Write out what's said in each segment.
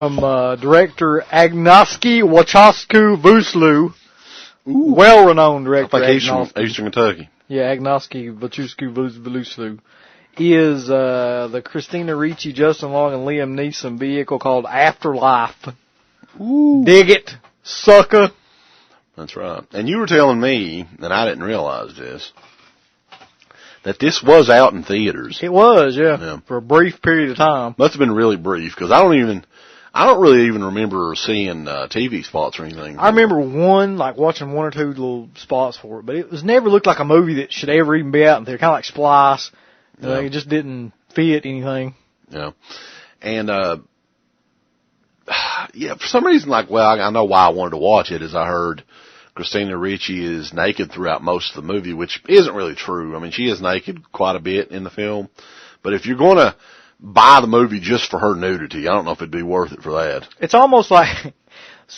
From director Agnieszka Wachowski-Wuslu, well-renowned director. I think he's from Eastern Kentucky. Yeah, Agnieszka Wachowski-Wuslu is the Christina Ricci, Justin Long, and Liam Neeson vehicle called Afterlife. Ooh. Dig it, sucker. That's right. And you were telling me, and I didn't realize this, that this was out in theaters. It was, yeah, for a brief period of time. Must have been really brief, because I don't really even remember seeing TV spots or anything. I remember watching one or two little spots for it, but it was never looked like a movie that should ever even be out in there. Kind of like Splice. Yeah. It just didn't fit anything. Yeah. And, for some reason, I know why I wanted to watch it, is I heard Christina Ricci is naked throughout most of the movie, which isn't really true. I mean, she is naked quite a bit in the film. But if you're going to buy the movie just for her nudity, I don't know if it'd be worth it for that. It's almost like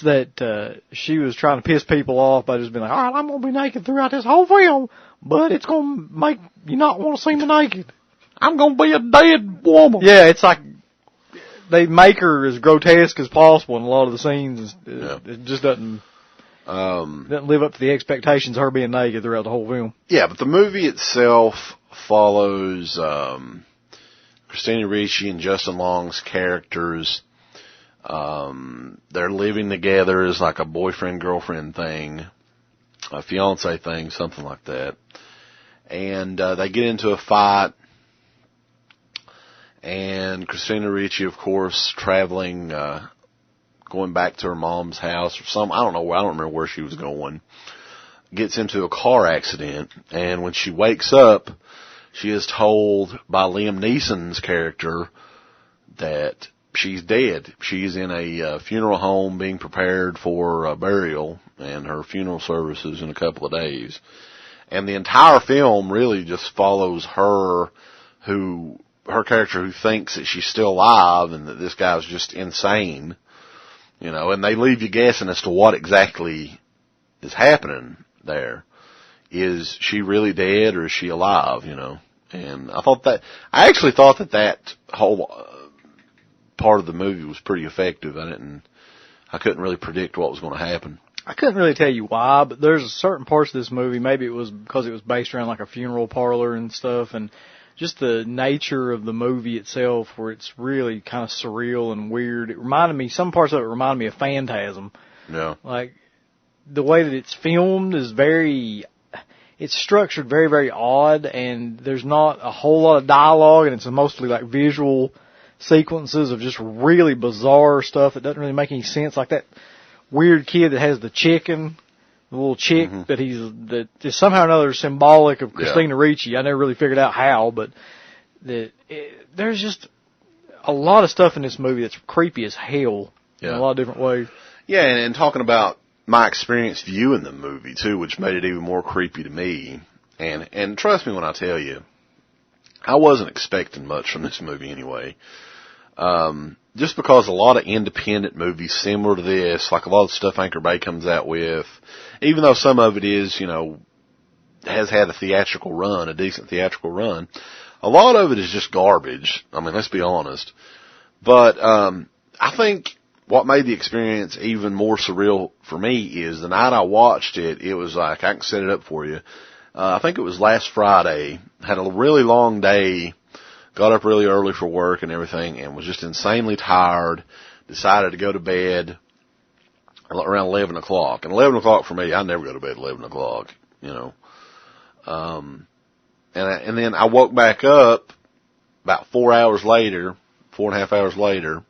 that she was trying to piss people off by just being like, all right, I'm going to be naked throughout this whole film, but it's going to make you not want to see me naked. I'm going to be a dead woman. Yeah, it's like they make her as grotesque as possible in a lot of the scenes. It just doesn't live up to the expectations of her being naked throughout the whole film. Yeah, but the movie itself follows Christina Ricci and Justin Long's characters. They're living together as like a boyfriend-girlfriend thing, a fiance thing, something like that. And they get into a fight. And Christina Ricci, of course, traveling, going back to her mom's house or I don't remember where she was going, gets into a car accident. And when she wakes up, she is told by Liam Neeson's character that she's dead. She's in a funeral home being prepared for burial, and her funeral service is in a couple of days. And the entire film really just follows her character who thinks that she's still alive and that this guy's just insane, and they leave you guessing as to what exactly is happening there. Is she really dead or is she alive, And I actually thought that whole part of the movie was pretty effective. I couldn't really predict what was going to happen. I couldn't really tell you why, but there's certain parts of this movie, maybe it was because it was based around like a funeral parlor and stuff, and just the nature of the movie itself, where it's really kind of surreal and weird. Some parts of it reminded me of Phantasm. Yeah. Like, the way that it's filmed is it's structured very, very odd, and there's not a whole lot of dialogue, and it's mostly like visual sequences of just really bizarre stuff that doesn't really make any sense. Like that weird kid that has the chicken, the little chick that is somehow or another symbolic of Christina Ricci. I never really figured out how, but there's just a lot of stuff in this movie that's creepy as hell in a lot of different ways. Yeah, and talking about my experience viewing the movie too, which made it even more creepy to me. And trust me when I tell you, I wasn't expecting much from this movie anyway. Just because a lot of independent movies similar to this, like a lot of stuff Anchor Bay comes out with, even though some of it is, has had a decent theatrical run, a lot of it is just garbage. I mean, let's be honest. But, I think what made the experience even more surreal for me is the night I watched it, it was like, I can set it up for you. I think it was last Friday, had a really long day, got up really early for work and everything, and was just insanely tired, decided to go to bed around 11 o'clock. And 11 o'clock for me, I never go to bed at 11 o'clock, and then I woke back up about 4.5 hours later,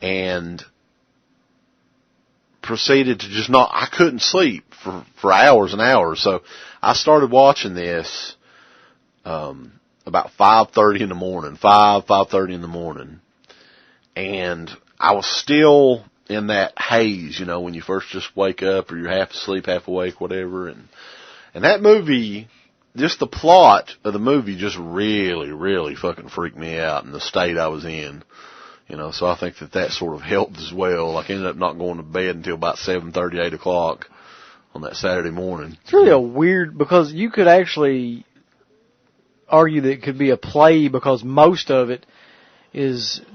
and proceeded to I couldn't sleep for hours and hours. So I started watching this, about 5:30 in the morning, 5:30 in the morning. And I was still in that haze, when you first just wake up or you're half asleep, half awake, whatever. And that movie, just the plot of the movie just really, really fucking freaked me out in the state I was in. So I think that sort of helped as well. Like, I ended up not going to bed until about 7:30, 8 o'clock on that Saturday morning. It's really a weird, because you could actually argue that it could be a play, because most of it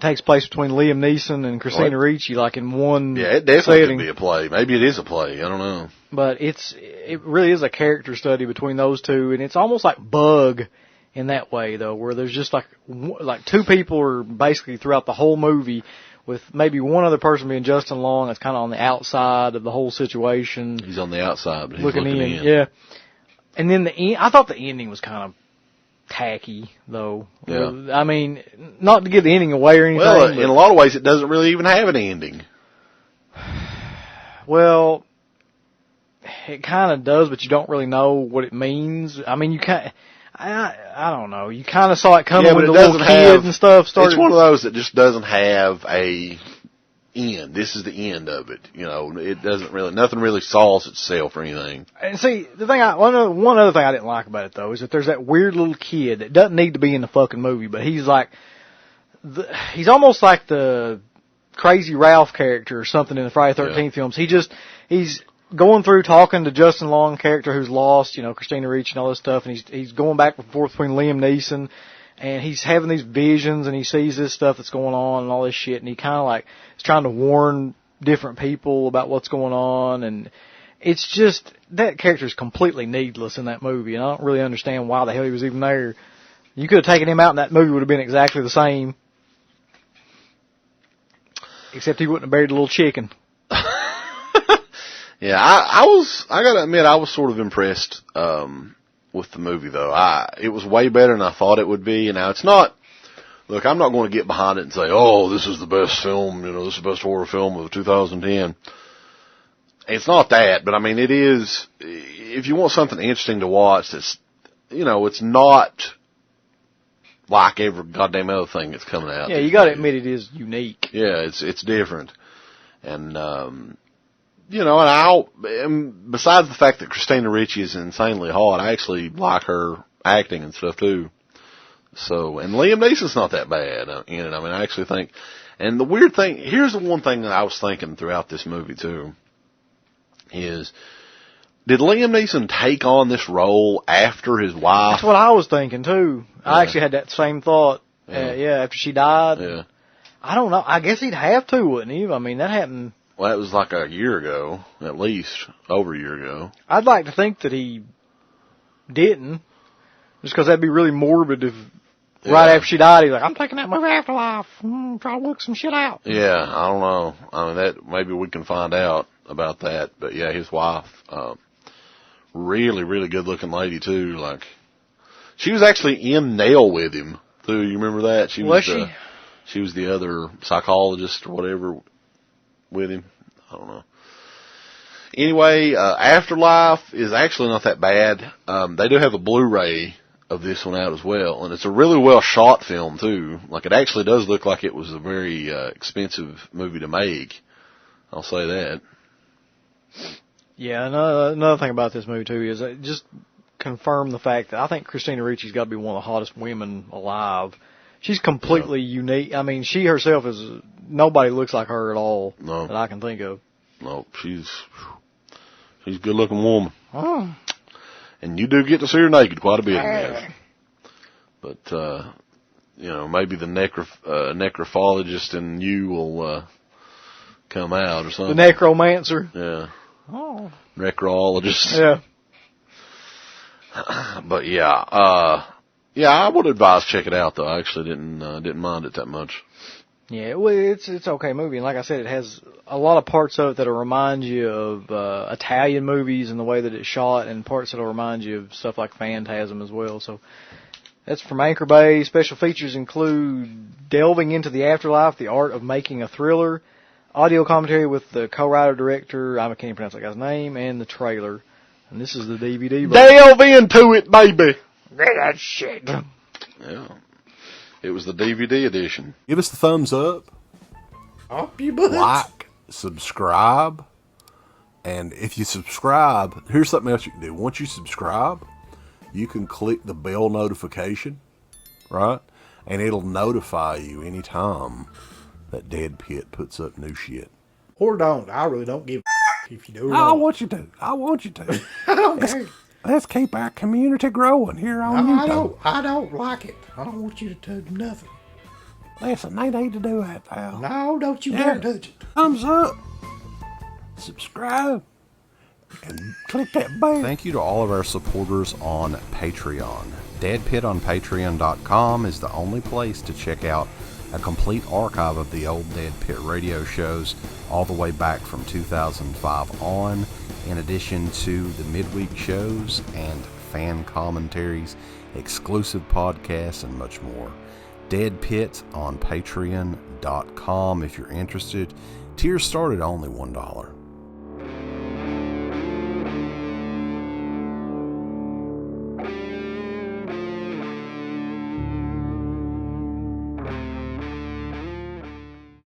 takes place between Liam Neeson and Christina Ricci, like in one. Yeah, it definitely setting. could be a play. Maybe it is a play. I don't know. But it really is a character study between those two, and it's almost like Bug in that way, though, where there's just like two people are basically throughout the whole movie, with maybe one other person being Justin Long that's kind of on the outside of the whole situation. He's on the outside, but he's looking in. Yeah. And then I thought the ending was kind of tacky, though. Yeah. I mean, not to give the ending away or anything. Well, in a lot of ways, it doesn't really even have an ending. Well, it kind of does, but you don't really know what it means. I mean, I don't know. You kind of saw it coming when the little kid and stuff started. It's one of those that just doesn't have a end. This is the end of it. You know, it doesn't really, nothing really solves itself or anything. And see, one other thing I didn't like about it though is that there's that weird little kid that doesn't need to be in the fucking movie, but he's like, he's almost like the Crazy Ralph character or something in the Friday the 13th films. He's going through talking to Justin Long character who's lost, you know, Christina Ricci and all this stuff, and he's going back and forth between Liam Neeson, and he's having these visions, and he sees this stuff that's going on and all this shit, and he kind of like is trying to warn different people about what's going on, and it's just, that character is completely needless in that movie, and I don't really understand why the hell he was even there. You could have taken him out and that movie would have been exactly the same. Except he wouldn't have buried a little chicken. Yeah, I gotta admit, I was sort of impressed, with the movie though. It was way better than I thought it would be. And now it's not, look, I'm not going to get behind it and say, oh, this is the best film, you know, this is the best horror film of 2010. It's not that, but I mean, it is, if you want something interesting to watch that's, you know, it's not like every goddamn other thing that's coming out. Yeah, you gotta admit it is unique. Yeah, it's different. And, you know, and besides the fact that Christina Ricci is insanely hot, I actually like her acting and stuff too. So, and Liam Neeson's not that bad in it. I mean, I actually think, and the weird thing, here's the one thing that I was thinking throughout this movie too, is, did Liam Neeson take on this role after his wife? That's what I was thinking too. Yeah. I actually had that same thought. Yeah. After she died. Yeah. I don't know. I guess he'd have to, wouldn't he? I mean, that happened. Well, that was like a year ago, at least over a year ago. I'd like to think that he didn't, just because that'd be really morbid if right after she died, he's like, I'm taking that movie Afterlife, try to work some shit out. Yeah, I don't know. I mean, that maybe we can find out about that. But yeah, his wife, really, really good looking lady too. Like, she was actually in Nail with him too. You remember that? Was she? She was the other psychologist or whatever with him. I don't know. Anyway, Afterlife is actually not that bad. They do have a Blu-ray of this one out as well, and it's a really well shot film too. Like, it actually does look like it was a very expensive movie to make. I'll say that. Yeah, another thing about this movie too is it just confirmed the fact that I think Christina Ricci's got to be one of the hottest women alive. She's completely unique. I mean, she herself is, nobody looks like her at all that I can think of. No, she's a good looking woman. Oh. And you do get to see her naked quite a bit in this. But, you know, maybe the necrophologist in you will, come out or something. The necromancer? Yeah. Oh. Necrologist. Yeah. But yeah, yeah, I would advise check it out though. I actually didn't mind it that much. Yeah, well, it's okay movie, and like I said, it has a lot of parts of it that'll remind you of Italian movies and the way that it's shot, and parts that'll remind you of stuff like Phantasm as well. So that's from Anchor Bay. Special features include delving into the afterlife, the art of making a thriller, audio commentary with the co-writer director, I can't even pronounce that guy's name, and the trailer. And this is the DVD. Delve into it, baby. That shit. Yeah. It was the DVD edition. Give us the thumbs up. Up your butt. Like, subscribe. And if you subscribe, here's something else you can do. Once you subscribe, you can click the bell notification, right? And it'll notify you anytime that Dead Pit puts up new shit. Or don't. I really don't give a if you do. I want you to. I want you to. I don't care. Let's keep our community growing here on YouTube. I don't like it. I don't want you to do nothing. Listen, they need to do that, pal. No, don't you dare touch it. Thumbs up. Subscribe. And click that bell. Thank you to all of our supporters on Patreon. DEADPIT on Patreon.com is the only place to check out a complete archive of the old Dead Pit radio shows all the way back from 2005 on, in addition to the midweek shows and fan commentaries, exclusive podcasts, and much more. Dead Pit on Patreon.com if you're interested. Tiers start at only $1.